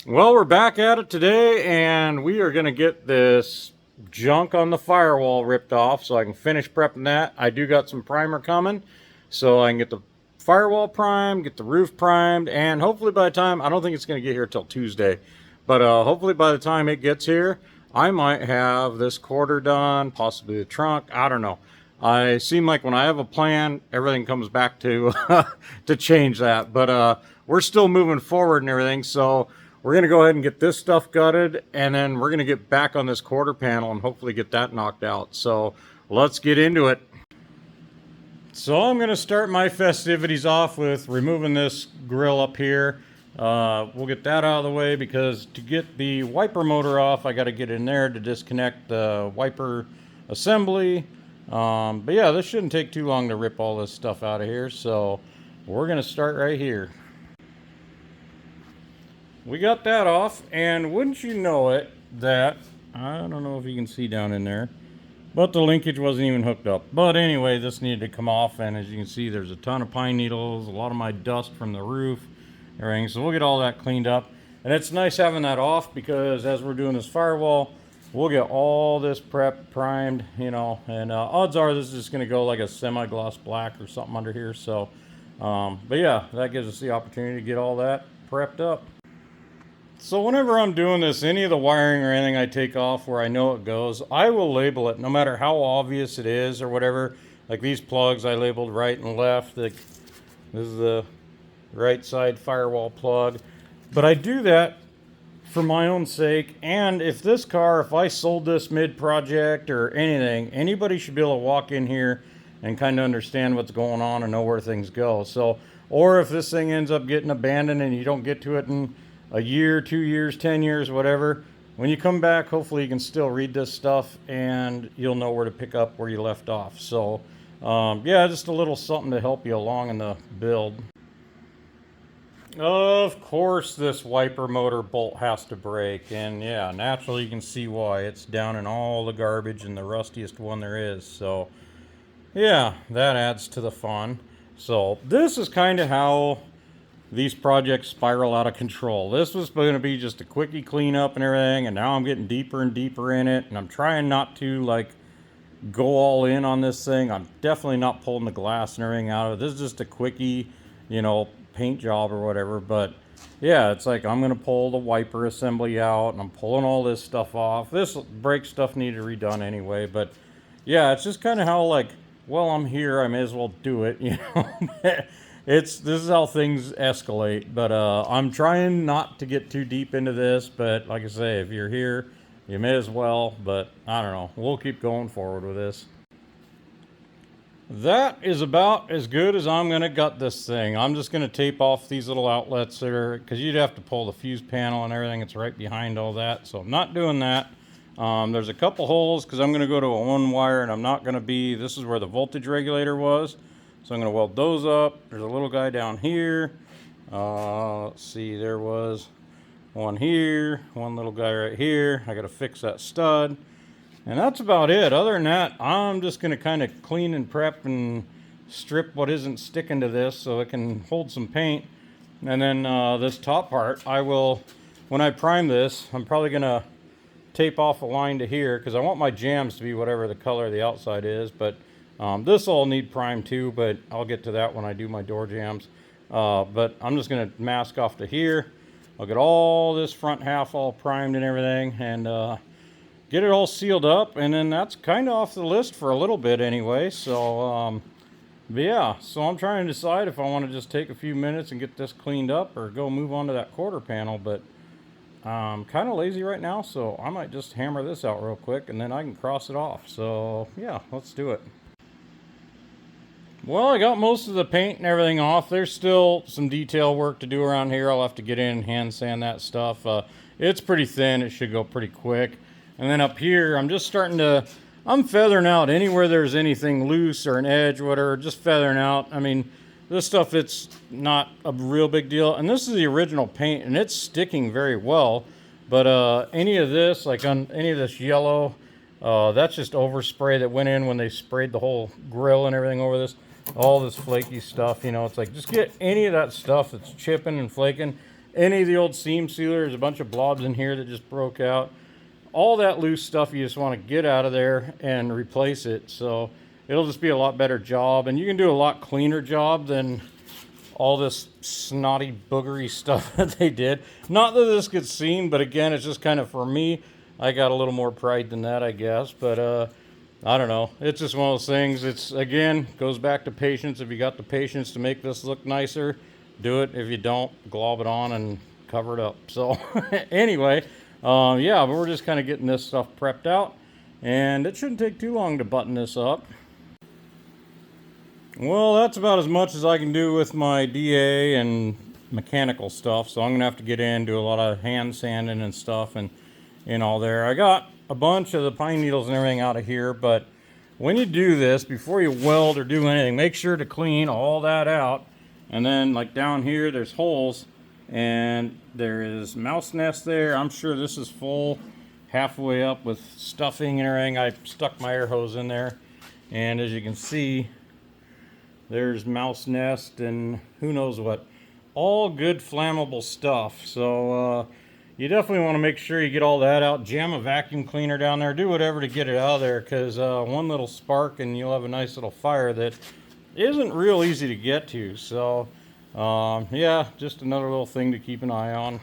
Well, we're back at it today, and we are going to get this junk on the firewall ripped off so I can finish prepping that. I do got some primer coming, so I can get the firewall primed, get the roof primed, and hopefully by the time, I don't think it's going to get here till Tuesday, but hopefully by the time it gets here, I might have this quarter done, possibly the trunk, I don't know. I seem like when I have a plan, everything comes back to to change that, but we're still moving forward and everything, so we're going to go ahead and get this stuff gutted, and then we're going to get back on this quarter panel and hopefully get that knocked out. So let's get into it. So I'm going to start my festivities off with removing this grill up here. We'll get that out of the way because to get the wiper motor off, I got to get in there to disconnect the wiper assembly. But yeah, this shouldn't take too long to rip all this stuff out of here. So we're going to start right here. We got that off, and wouldn't you know it, that, I don't know if you can see down in there, but the linkage wasn't even hooked up. But anyway, this needed to come off, and as you can see, there's a ton of pine needles, a lot of my dust from the roof, everything. So we'll get all that cleaned up. And it's nice having that off because as we're doing this firewall, we'll get all this prep primed, you know, and odds are this is just going to go like a semi-gloss black or something under here. So, but yeah, that gives us the opportunity to get all that prepped up. So whenever I'm doing this, any of the wiring or anything I take off where I know it goes, I will label it no matter how obvious it is or whatever. Like these plugs I labeled right and left. Like this is the right side firewall plug. But I do that for my own sake. And if this car, if I sold this mid-project or anything, anybody should be able to walk in here and kind of understand what's going on and know where things go. So, or if this thing ends up getting abandoned and you don't get to it in a year, 2 years, 10 years, whatever, when you come back, hopefully you can still read this stuff and you'll know where to pick up where you left off. So yeah, just a little something to help you along in the build. Of course this wiper motor bolt has to break, and yeah, naturally you can see why. It's down in all the garbage and the rustiest one there is. So yeah, that adds to the fun. So this is kind of how these projects spiral out of control. This was going to be just a quickie cleanup and everything, and now I'm getting deeper and deeper in it, and I'm trying not to like go all in on this thing. I'm definitely not pulling the glass and everything out of it. This is just a quickie, you know, paint job or whatever. But yeah, it's like I'm going to pull the wiper assembly out, and I'm pulling all this stuff off. This brake stuff needed redone anyway, but yeah, it's just kind of how like, well, I'm here, I may as well do it, you know. This is how things escalate, but I'm trying not to get too deep into this, but like I say, if you're here, you may as well, but I don't know, we'll keep going forward with this. That is about as good as I'm going to gut this thing. I'm just going to tape off these little outlets there, because you'd have to pull the fuse panel and everything, it's right behind all that, so I'm not doing that. There's a couple holes, because I'm going to go to a one wire, and I'm not going to be, this is where the voltage regulator was. So I'm going to weld those up. There's a little guy down here. Let's see, there was one here, one little guy right here. I got to fix that stud. And that's about it. Other than that, I'm just going to kind of clean and prep and strip what isn't sticking to this so it can hold some paint. And then this top part, I will, when I prime this, I'm probably going to tape off a line to here because I want my jams to be whatever the color of the outside is. But this will need prime too, but I'll get to that when I do my door jams. But I'm just going to mask off to here. I'll get all this front half all primed and everything and get it all sealed up. And then that's kind of off the list for a little bit anyway. So, but yeah, so I'm trying to decide if I want to just take a few minutes and get this cleaned up or go move on to that quarter panel. But I'm kind of lazy right now, so I might just hammer this out real quick and then I can cross it off. So yeah, let's do it. Well, I got most of the paint and everything off. There's still some detail work to do around here. I'll have to get in and hand sand that stuff. It's pretty thin. It should go pretty quick. And then up here, I'm just starting to, I'm feathering out anywhere there's anything loose or an edge or whatever, just feathering out. I mean, this stuff, it's not a real big deal. And this is the original paint, and it's sticking very well. But any of this, like on any of this yellow, that's just overspray that went in when they sprayed the whole grill and everything over this. All this flaky stuff, you know, it's like just get any of that stuff that's chipping and flaking. any of the old seam sealer. There's a bunch of blobs in here that just broke out. All that loose stuff you just want to get out of there and replace it. So it'll just be a lot better job, and you can do a lot cleaner job than all this snotty boogery stuff that they did. Not that this gets seen, but again, it's just kind of, for me, I got a little more pride than that, I guess. But I don't know, it's just one of those things. It's, again, goes back to patience. If you got the patience to make this look nicer, do it. If you don't, glob it on and cover it up. So anyway, yeah, but we're just kind of getting this stuff prepped out, and it shouldn't take too long to button this up. Well, that's about as much as I can do with my DA and mechanical stuff, so I'm going to have to get in, do a lot of hand sanding and stuff and all there. I got a bunch of the pine needles and everything out of here, but when you do this, before you weld or do anything, make sure to clean all that out. And then, like down here, there's holes, and there is mouse nest there. I'm sure this is full halfway up with stuffing and everything. I stuck my air hose in there, and as you can see, there's mouse nest and who knows what. All good flammable stuff. So you definitely want to make sure you get all that out. Jam a vacuum cleaner down there. Do whatever to get it out of there, because one little spark and you'll have a nice little fire that isn't real easy to get to. So yeah, just another little thing to keep an eye on.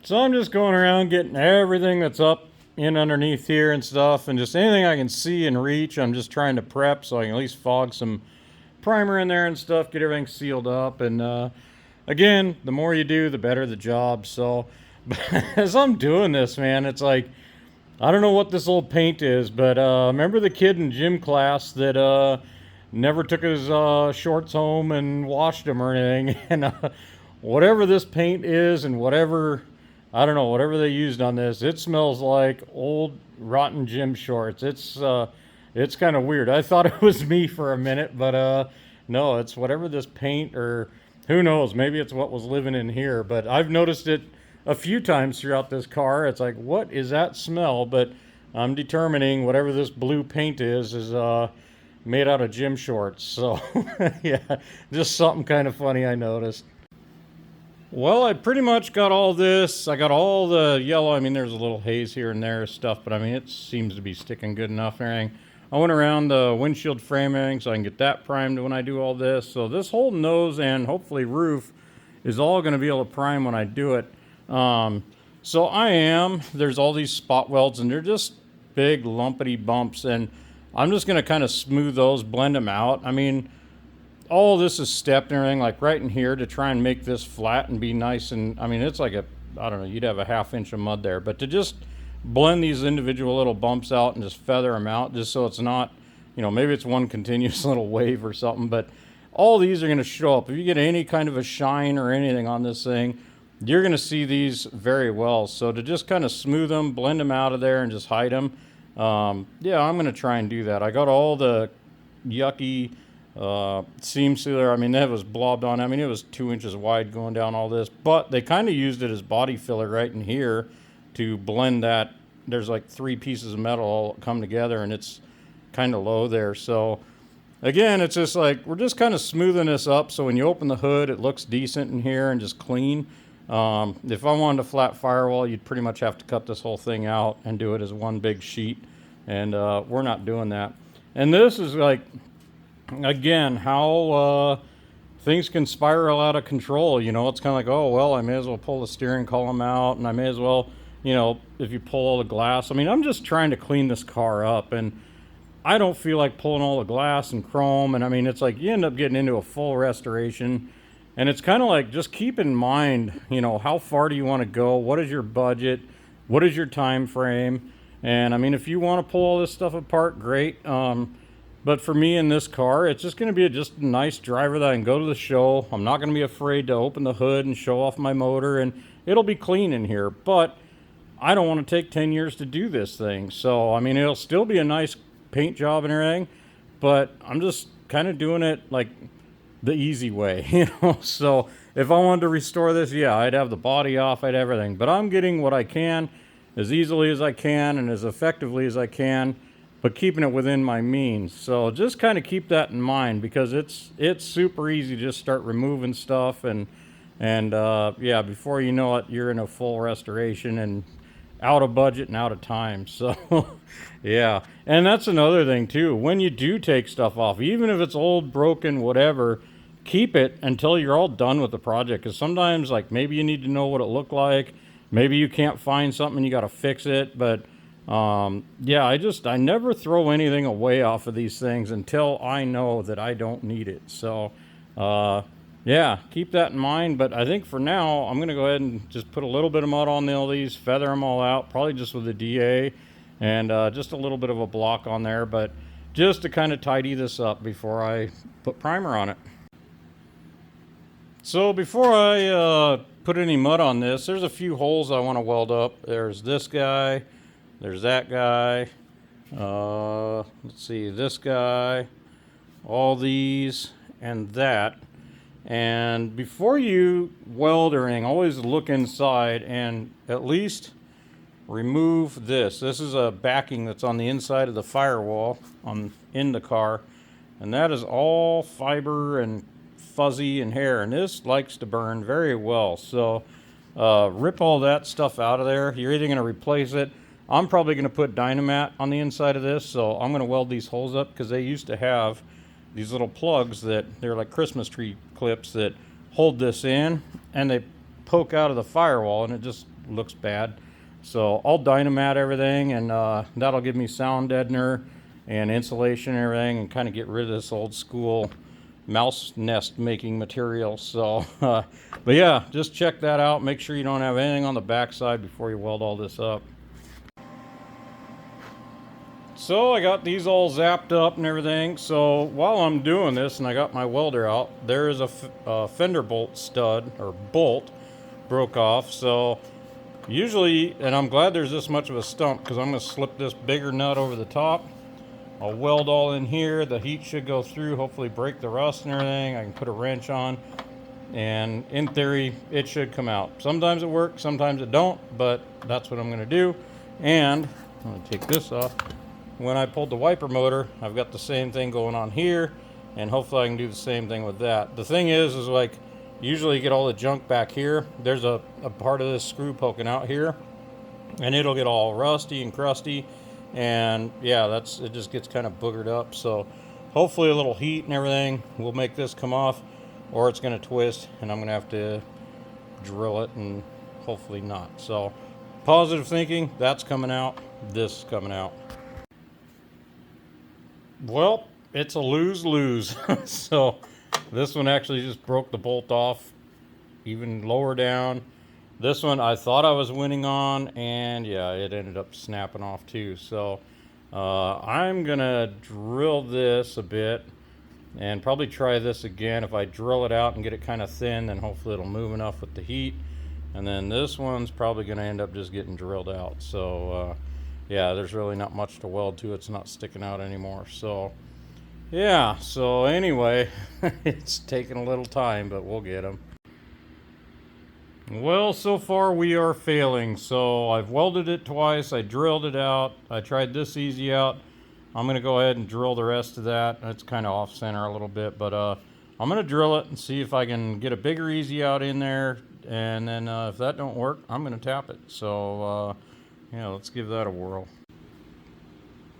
So I'm just going around getting everything that's up in underneath here and stuff, and just anything I can see and reach, I'm just trying to prep so I can at least fog some primer in there and stuff, get everything sealed up. And again, the more you do, the better the job. So as I'm doing this, man, it's like, I don't know what this old paint is, but remember the kid in gym class that never took his shorts home and washed them or anything? And whatever this paint is, and whatever, I don't know, whatever they used on this, it smells like old rotten gym shorts. It's kind of weird. I thought it was me for a minute, but no, it's whatever this paint, or who knows, maybe it's what was living in here. But I've noticed it a few times throughout this car. It's like, what is that smell? But I'm determining whatever this blue paint is made out of gym shorts. So yeah, just something kind of funny I noticed. Well, I pretty much got all this. I got all the yellow. I mean, there's a little haze here and there stuff, but I mean, it seems to be sticking good enough and everything. I went around the windshield framing so I can get that primed when I do all this. So this whole nose and hopefully roof is all going to be able to prime when I do it. So there's all these spot welds, and they're just big lumpity bumps, and I'm just going to kind of smooth those, blend them out. I mean, all this is stepped and everything, like right in here, to try and make this flat and be nice. And I mean, it's like I don't know, you'd have a ½ inch of mud there, but to just blend these individual little bumps out and just feather them out, just so it's not, you know, maybe it's one continuous little wave or something, but all these are going to show up. If you get any kind of a shine or anything on this thing, you're going to see these very well. So to just kind of smooth them, blend them out of there, and just hide them, yeah, I'm going to try and do that. I got all the yucky seam sealer. I mean, that was blobbed on. I mean, it was 2 inches wide going down all this, but they kind of used it as body filler right in here to blend that. There's like 3 pieces of metal all come together, and it's kind of low there. So again, it's just like, we're just kind of smoothing this up so when you open the hood, it looks decent in here and just clean. If I wanted a flat firewall, you'd pretty much have to cut this whole thing out and do it as one big sheet, and we're not doing that. And this is like, again, how things can spiral out of control. You know, it's kind of like, oh, well, I may as well pull the steering column out, and I may as well, you know, if you pull all the glass. I mean, I'm just trying to clean this car up, and I don't feel like pulling all the glass and chrome. And I mean, it's like you end up getting into a full restoration, and it's kind of like, just keep in mind, you know, how far do you want to go? What is your budget? What is your time frame? And I mean, if you want to pull all this stuff apart, great. But for me in this car, it's just going to be just a nice driver that I can go to the show. I'm not going to be afraid to open the hood and show off my motor, and it'll be clean in here. But I don't want to take 10 years to do this thing. So, I mean, it'll still be a nice paint job and everything, but I'm just kind of doing it like the easy way, you know. So if I wanted to restore this, yeah, I'd have the body off, I'd have everything. But I'm getting what I can as easily as I can and as effectively as I can, but keeping it within my means. So just kind of keep that in mind, because it's super easy to just start removing stuff. And And yeah, before you know it, you're in a full restoration and out of budget and out of time. So yeah, and that's another thing too. When you do take stuff off, even if it's old, broken, whatever, keep it until you're all done with the project. Because sometimes, like, maybe you need to know what it looked like. Maybe you can't find something and you got to fix it. But yeah, I never throw anything away off of these things until I know that I don't need it. So yeah, keep that in mind. But I think for now, I'm going to go ahead and just put a little bit of mud on all these, feather them all out, probably just with a DA, and just a little bit of a block on there. But just to kind of tidy this up before I put primer on it. So before I put any mud on this, there's a few holes I want to weld up. There's this guy, there's that guy, let's see, this guy, all these, and that. And before you weld or anything, always look inside and at least remove this. This is a backing that's on the inside of the firewall in the car, and that is all fiber and fuzzy and hair, and this likes to burn very well. So rip all that stuff out of there. You're either going to replace it. I'm probably going to put Dynamat on the inside of this, so I'm going to weld these holes up because they used to have these little plugs that they're like Christmas tree clips that hold this in, and they poke out of the firewall, and it just looks bad. So I'll Dynamat everything, and that'll give me sound deadener and insulation and everything, and kind of get rid of this old school mouse nest making material. So but yeah, just check that out. Make sure you don't have anything on the backside before you weld all this up. So I got these all zapped up and everything. So while I'm doing this and I got my welder out, there is a fender bolt stud or bolt broke off. So usually, and I'm glad there's this much of a stump because I'm going to slip this bigger nut over the top. I'll weld all in here. The heat should go through, hopefully break the rust and everything. I can put a wrench on, and in theory it should come out. Sometimes it works, sometimes it don't, but that's what I'm going to do. And I'm going to take this off. When I pulled the wiper motor, I've got the same thing going on here, and hopefully I can do the same thing with that. The thing is like, usually you get all the junk back here. There's a part of this screw poking out here, and it'll get all rusty and crusty, and yeah, it just gets kind of boogered up. So hopefully a little heat and everything will make this come off, or it's going to twist and I'm going to have to drill it, and hopefully not. So positive thinking, that's coming out, this is coming out. Well, it's a lose-lose. So this one actually just broke the bolt off even lower down. This one I thought I was winning on, and yeah, it ended up snapping off too. So I'm gonna drill this a bit and probably try this again. If I drill it out and get it kind of thin, then hopefully it'll move enough with the heat. And then this one's probably gonna end up just getting drilled out. So yeah, there's really not much to weld to. It's not sticking out anymore. So yeah, so anyway, it's taking a little time, but we'll get them. Well, so far we are failing. So I've welded it twice. I drilled it out. I tried this easy out. I'm going to go ahead and drill the rest of that. It's kind of off center a little bit, but I'm going to drill it and see if I can get a bigger easy out in there. And then if that don't work, I'm going to tap it. So yeah, let's give that a whirl.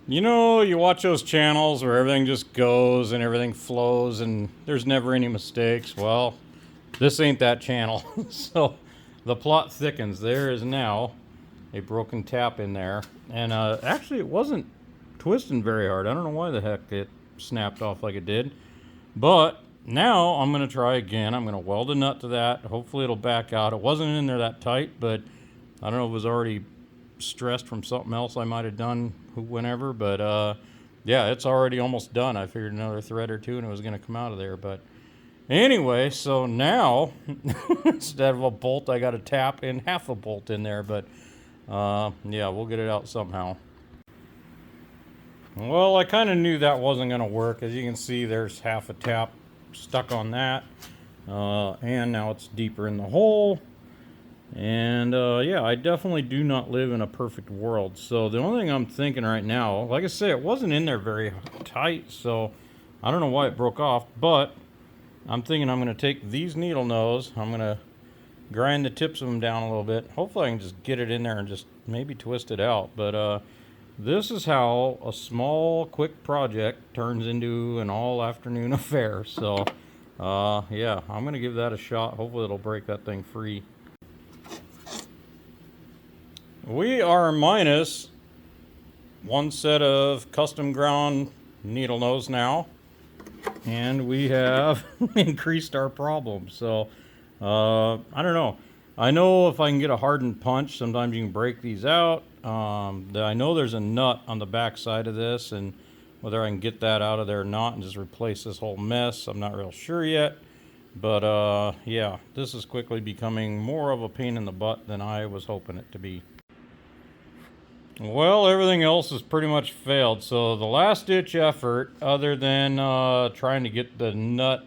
You know, you watch those channels where everything just goes and everything flows and there's never any mistakes. Well, this ain't that channel. So the plot thickens. There is now a broken tap in there. And actually it wasn't twisting very hard. I don't know why the heck it snapped off like it did. But now I'm going to try again. I'm going to weld a nut to that. Hopefully it'll back out. It wasn't in there that tight, but I don't know if it was already stressed from something else I might have done whenever. But yeah, it's already almost done. I figured another thread or two and it was going to come out of there. But anyway, so now instead of a bolt, I got to tap in half a bolt in there. But yeah, we'll get it out somehow. Well, I kind of knew that wasn't going to work. As you can see, there's half a tap stuck on that. And now it's deeper in the hole. And yeah, I definitely do not live in a perfect world. So the only thing I'm thinking right now, like I say, it wasn't in there very tight. So I don't know why it broke off. But I'm thinking I'm going to take these needle nose, I'm going to grind the tips of them down a little bit. Hopefully I can just get it in there and just maybe twist it out. But this is how a small, quick project turns into an all-afternoon affair. So, yeah, I'm going to give that a shot. Hopefully it'll break that thing free. We are minus one set of custom ground needle nose now, and we have increased our problem. So, I don't know. I know if I can get a hardened punch, sometimes you can break these out. I know there's a nut on the back side of this, and whether I can get that out of there or not and just replace this whole mess, I'm not real sure yet. But yeah, this is quickly becoming more of a pain in the butt than I was hoping it to be. Well, everything else has pretty much failed. So the last ditch effort, other than trying to get the nut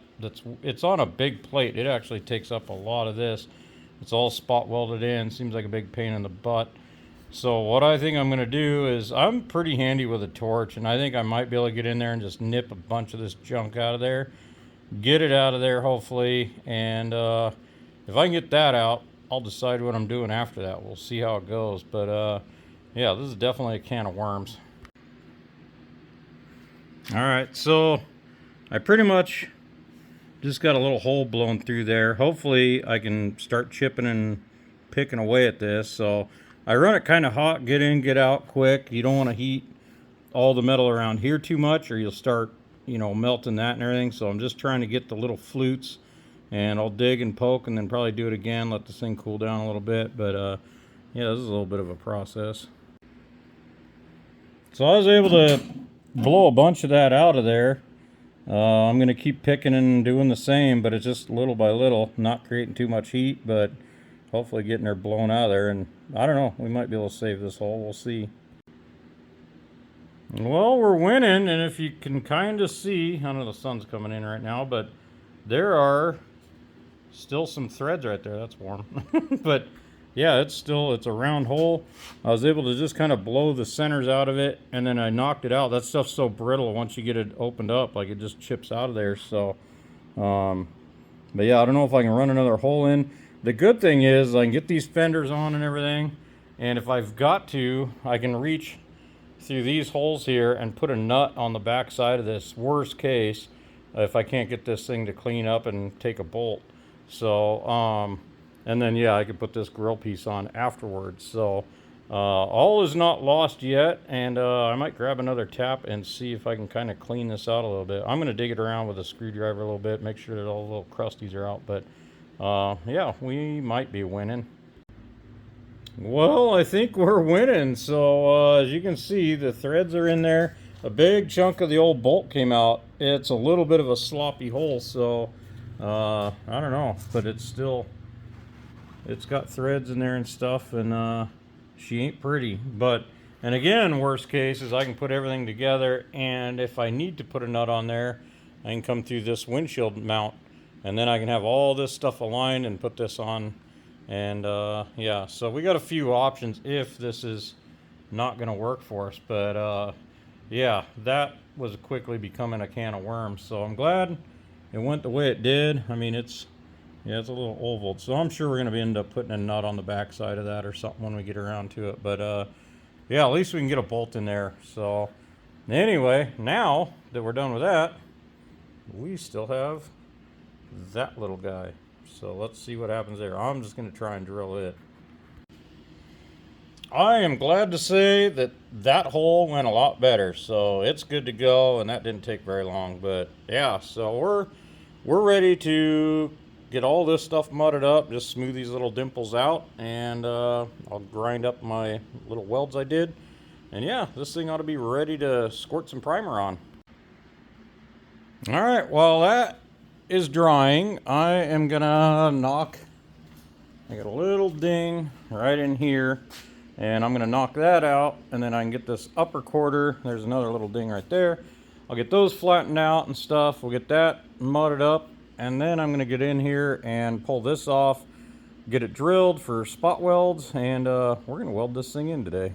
it's on a big plate. It actually takes up a lot of this. It's all spot welded in. Seems like a big pain in the butt. So what I think I'm going to do is, I'm pretty handy with a torch, and I think I might be able to get in there and just nip a bunch of this junk out of there. Get it out of there, hopefully. And if I can get that out, I'll decide what I'm doing after that. We'll see how it goes. But yeah, this is definitely a can of worms. Alright, so I pretty much just got a little hole blown through there. Hopefully I can start chipping and picking away at this. So I run it kind of hot, get in, get out quick. You don't want to heat all the metal around here too much, or you'll start, you know, melting that and everything. So I'm just trying to get the little flutes, and I'll dig and poke and then probably do it again, let this thing cool down a little bit. But yeah, this is a little bit of a process. So I was able to blow a bunch of that out of there. I'm going to keep picking and doing the same, but it's just little by little, not creating too much heat, but hopefully getting her blown out of there. And I don't know, we might be able to save this hole. We'll see. Well, we're winning, and if you can kind of see, I know the sun's coming in right now, but there are still some threads right there. That's warm. But yeah, it's a round hole. I was able to just kind of blow the centers out of it, and then I knocked it out. That stuff's so brittle once you get it opened up, like it just chips out of there. So, but yeah, I don't know if I can run another hole in. The good thing is I can get these fenders on and everything, and if I've got to, I can reach through these holes here and put a nut on the back side of this. Worst case, if I can't get this thing to clean up and take a bolt. So, and then, yeah, I could put this grill piece on afterwards. So all is not lost yet, and I might grab another tap and see if I can kind of clean this out a little bit. I'm going to dig it around with a screwdriver a little bit, make sure that all the little crusties are out. But yeah, we might be winning. Well, I think we're winning. So as you can see, the threads are in there. A big chunk of the old bolt came out. It's a little bit of a sloppy hole, so I don't know, but it's got threads in there and stuff, and she ain't pretty. But, and again, worst case is I can put everything together, and if I need to put a nut on there, I can come through this windshield mount, and then I can have all this stuff aligned and put this on. And yeah, so we got a few options if this is not going to work for us. But yeah, that was quickly becoming a can of worms. So I'm glad it went the way it did. I mean, it's a little oval, so I'm sure we're going to end up putting a nut on the back side of that or something when we get around to it. But yeah, at least we can get a bolt in there. So anyway, now that we're done with that, we still have that little guy. So let's see what happens there. I'm just going to try and drill it. I am glad to say that that hole went a lot better, so it's good to go, and that didn't take very long. But yeah, so we're ready to get all this stuff mudded up, just smooth these little dimples out, and I'll grind up my little welds I did. And yeah, this thing ought to be ready to squirt some primer on. All right, while that is drying, I am gonna knock, I got a little ding right in here, and I'm gonna knock that out, and then I can get this upper quarter. There's another little ding right there. I'll get those flattened out and stuff. We'll get that mudded up, and then I'm gonna get in here and pull this off, get it drilled for spot welds, and we're gonna weld this thing in today.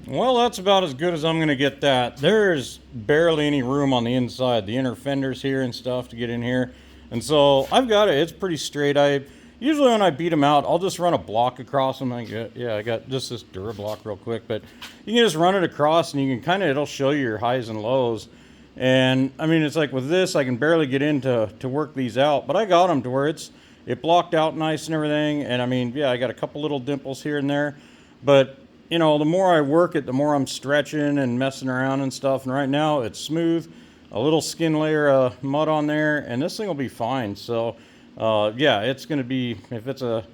Well, that's about as good as I'm going to get that. There's barely any room on the inside, the inner fenders here and stuff to get in here. And so I've got it. It's pretty straight. I usually when I beat them out, I'll just run a block across them. Yeah, I got just this Dura block real quick, but you can just run it across and you can kind of, it'll show you your highs and lows. And I mean, it's like with this, I can barely get in to work these out, but I got them to where it blocked out nice and everything. And I mean, yeah, I got a couple little dimples here and there, but you know, the more I work it, the more I'm stretching and messing around and stuff. And right now it's smooth, a little skin layer of mud on there, and this thing will be fine. So, yeah, it's going to be, if it's a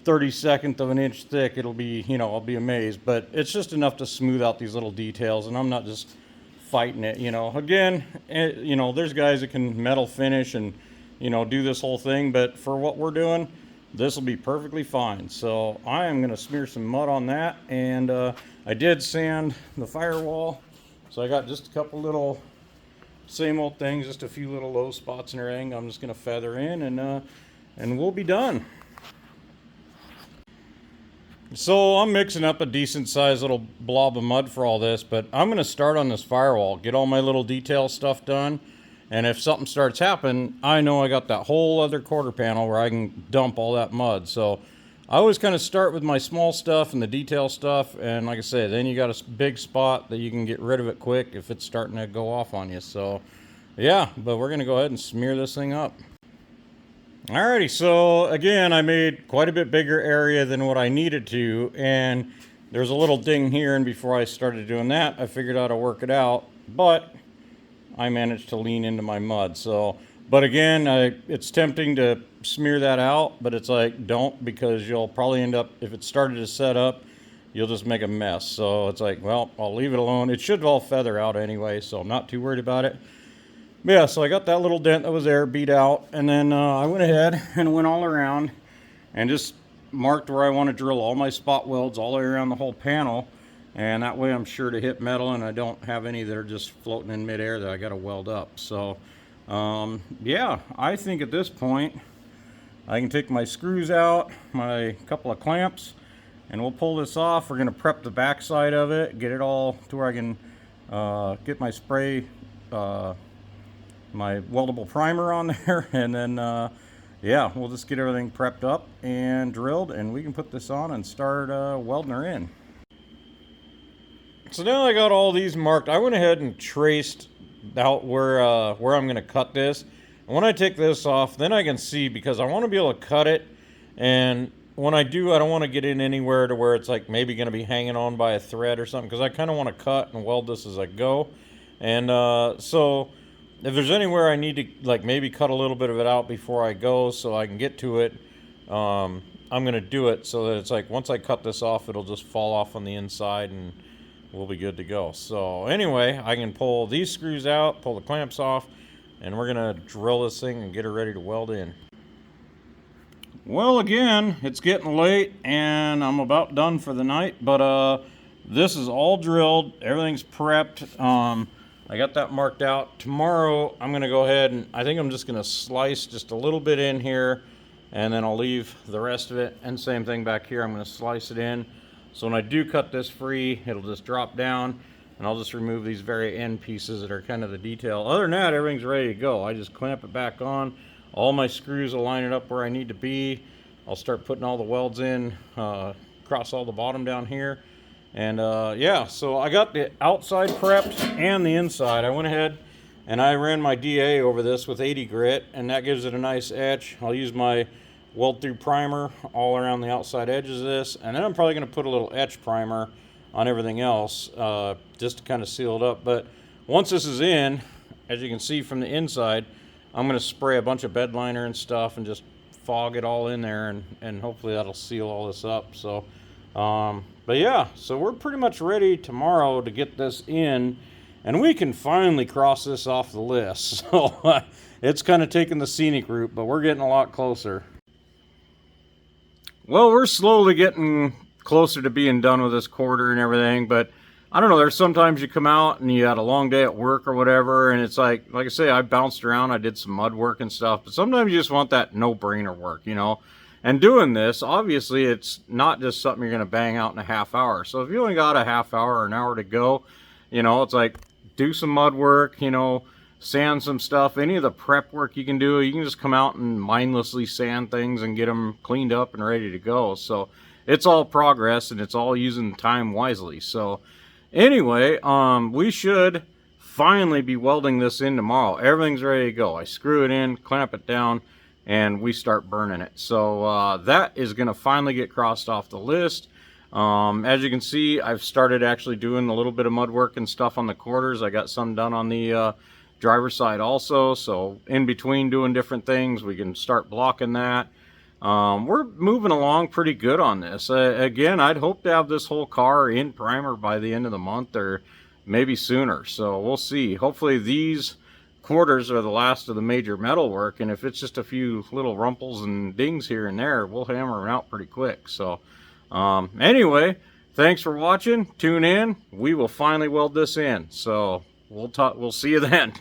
32nd of an inch thick, it'll be, you know, I'll be amazed. But it's just enough to smooth out these little details, and I'm not just fighting it, you know. Again, you know, there's guys that can metal finish and, you know, do this whole thing, but for what we're doing, this will be perfectly fine. So I am going to smear some mud on that, and I did sand the firewall, so I got just a couple little same old things, just a few little low spots and everything. I'm just going to feather in, and we'll be done. So I'm mixing up a decent sized little blob of mud for all this, but I'm going to start on this firewall, get all my little detail stuff done. And if something starts happening, I know I got that whole other quarter panel where I can dump all that mud. So I always kind of start with my small stuff and the detail stuff. And like I said, then you got a big spot that you can get rid of it quick if it's starting to go off on you. So yeah, but we're going to go ahead and smear this thing up. Alrighty, so again, I made quite a bit bigger area than what I needed to. And there's a little ding here. And before I started doing that, I figured out how to work it out. But I managed to lean into my mud. So, but again, it's tempting to smear that out, but it's like, don't, because you'll probably end up, if it started to set up, you'll just make a mess. So it's like, well, I'll leave it alone. It should all feather out anyway, so I'm not too worried about it. But yeah, so I got that little dent that was there beat out, and then I went ahead and went all around and just marked where I want to drill all my spot welds all the way around the whole panel. And that way I'm sure to hit metal, and I don't have any that are just floating in midair that I got to weld up. So, yeah, I think at this point I can take my screws out, my couple of clamps, and we'll pull this off. We're going to prep the back side of it, get it all to where I can get my spray, my weldable primer on there, and then, yeah, we'll just get everything prepped up and drilled, and we can put this on and start welding her in. So now I got all these marked. I went ahead and traced out where I'm going to cut this. And when I take this off, then I can see, because I want to be able to cut it. And when I do, I don't want to get in anywhere to where it's like maybe going to be hanging on by a thread or something, because I kind of want to cut and weld this as I go. And so if there's anywhere I need to like maybe cut a little bit of it out before I go so I can get to it, I'm going to do it so that it's like once I cut this off, it'll just fall off on the inside and we'll be good to go. So anyway, I can pull these screws out, pull the clamps off, and we're gonna drill this thing and get her ready to weld in. Well, again, it's getting late and I'm about done for the night, but this is all drilled, everything's prepped. I got that marked out. Tomorrow I'm gonna go ahead and I think I'm just gonna slice just a little bit in here, and then I'll leave the rest of it, and same thing back here, I'm gonna slice it in. So when I do cut this free, it'll just drop down, and I'll just remove these very end pieces that are kind of the detail. Other than that, everything's ready to go. I just clamp it back on. All my screws will line it up where I need to be. I'll start putting all the welds in, across all the bottom down here. And yeah, so I got the outside prepped and the inside. I went ahead and I ran my DA over this with 80 grit, and that gives it a nice etch. I'll use my weld through primer all around the outside edges of this, and then I'm probably going to put a little etch primer on everything else, just to kind of seal it up. But once this is in, as you can see from the inside, I'm going to spray a bunch of bed liner and stuff and just fog it all in there, and hopefully that'll seal all this up. So but yeah, so we're pretty much ready tomorrow to get this in, and we can finally cross this off the list. So it's kind of taking the scenic route, but we're getting a lot closer. Well, we're slowly getting closer to being done with this quarter and everything, but I don't know, there's sometimes you come out and you had a long day at work or whatever, and it's like I say, I bounced around, I did some mud work and stuff, but sometimes you just want that no-brainer work, you know? And doing this, obviously, it's not just something you're going to bang out in a half hour. So if you only got a half hour or an hour to go, you know, it's like do some mud work, you know, sand some stuff. Any of the prep work you can do, you can just come out and mindlessly sand things and get them cleaned up and ready to go. So it's all progress, and it's all using time wisely. So anyway, we should finally be welding this in tomorrow. Everything's ready to go. I screw it in, clamp it down, and we start burning it. So that is going to finally get crossed off the list. As you can see, I've started actually doing a little bit of mud work and stuff on the quarters. I got some done on the driver's side also. So in between doing different things, we can start blocking that. We're moving along pretty good on this. Again, I'd hope to have this whole car in primer by the end of the month, or maybe sooner. So we'll see. Hopefully these quarters are the last of the major metal work, and if it's just a few little rumples and dings here and there, we'll hammer them out pretty quick. So anyway, thanks for watching. Tune in. We will finally weld this in. So we'll see you then.